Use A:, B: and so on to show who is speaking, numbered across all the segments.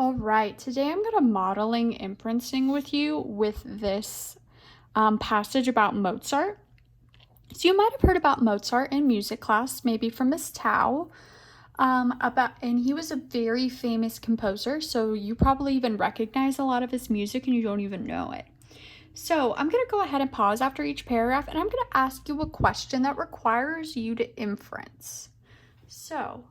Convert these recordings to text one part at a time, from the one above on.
A: All right, today I'm going to modeling inferencing with you with this passage about Mozart. So you might have heard about Mozart in music class, maybe from Miss Tao. And he was a very famous composer, so you probably even recognize a lot of his music and you don't even know it. So I'm going to go ahead and pause after each paragraph, and I'm going to ask you a question that requires you to inference. So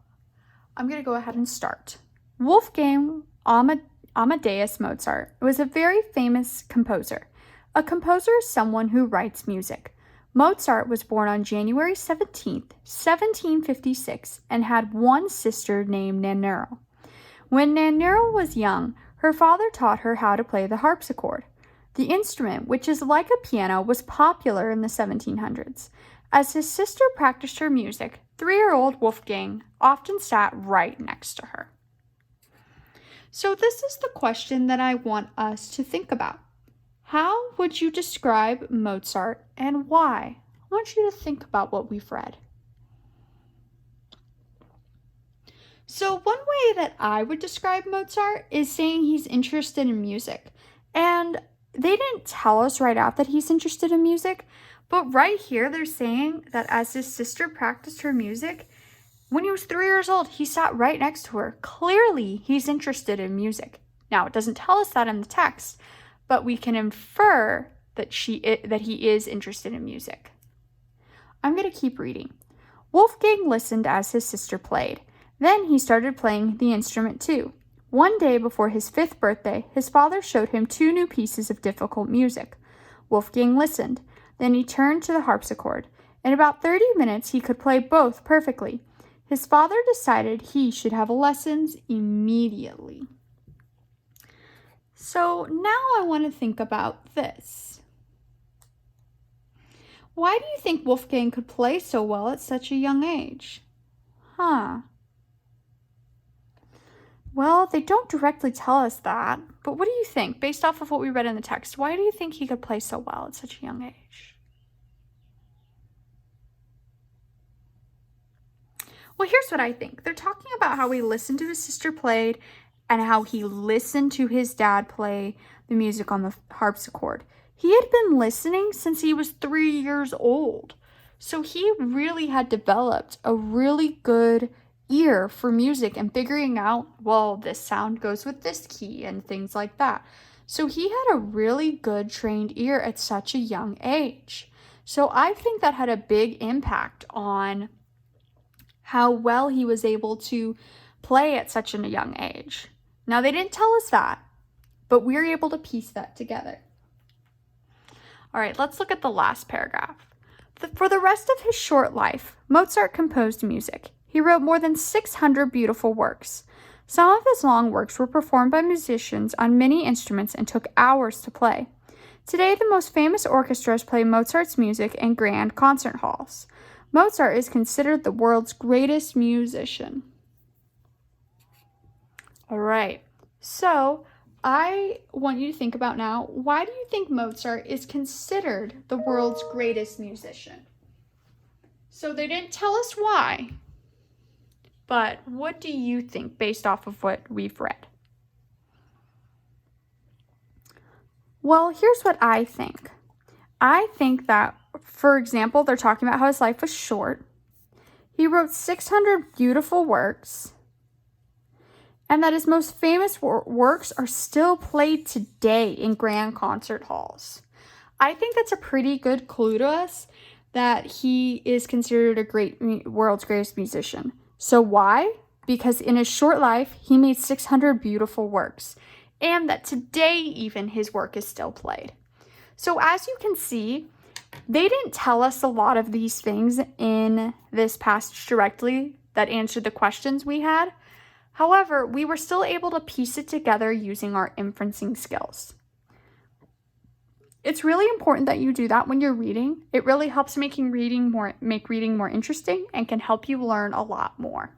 A: I'm going to go ahead and start. Wolfgang Amadeus Mozart was a very famous composer. A composer is someone who writes music. Mozart was born on January 17th, 1756, and had one sister named Nannerl. When Nannerl was young, her father taught her how to play the harpsichord. The instrument, which is like a piano, was popular in the 1700s. As his sister practiced her music, 3-year-old Wolfgang often sat right next to her. So this is the question that I want us to think about. How would you describe Mozart and why? I want you to think about what we've read. So one way that I would describe Mozart is saying he's interested in music. And they didn't tell us right out that he's interested in music, but right here they're saying that as his sister practiced her music, when he was 3 years old, he sat right next to her. Clearly, he's interested in music. Now, it doesn't tell us that in the text, but we can infer that he is interested in music. I'm going to keep reading. Wolfgang listened as his sister played. Then he started playing the instrument too. One day before his 5th birthday, his father showed him 2 new pieces of difficult music. Wolfgang listened. Then he turned to the harpsichord. In about 30 minutes, he could play both perfectly. His father decided he should have lessons immediately. So now I want to think about this. Why do you think Wolfgang could play so well at such a young age? Well, they don't directly tell us that, but what do you think, based off of what we read in the text? Why do you think he could play so well at such a young age? Well, here's what I think. They're talking about how he listened to his sister played and how he listened to his dad play the music on the harpsichord. He had been listening since he was 3 years old. So he really had developed a really good ear for music and figuring out, well, this sound goes with this key and things like that. So he had a really good trained ear at such a young age. So I think that had a big impact on how well he was able to play at such a young age. Now, they didn't tell us that, but we're able to piece that together. All right, let's look at the last paragraph. For the rest of his short life, Mozart composed music. He wrote more than 600 beautiful works. Some of his long works were performed by musicians on many instruments and took hours to play. Today, the most famous orchestras play Mozart's music in grand concert halls. Mozart is considered the world's greatest musician. All right, so I want you to think about now, why do you think Mozart is considered the world's greatest musician? So they didn't tell us why, but what do you think based off of what we've read? Well, here's what I think. I think that, for example, they're talking about how his life was short. He wrote 600 beautiful works, and that his most famous works are still played today in grand concert halls. I think that's a pretty good clue to us that he is considered a world's greatest musician. So why? Because in his short life, he made 600 beautiful works, and that today even his work is still played. So as you can see, they didn't tell us a lot of these things in this passage directly that answered the questions we had. However, we were still able to piece it together using our inferencing skills. It's really important that you do that when you're reading. It really helps make reading more interesting and can help you learn a lot more.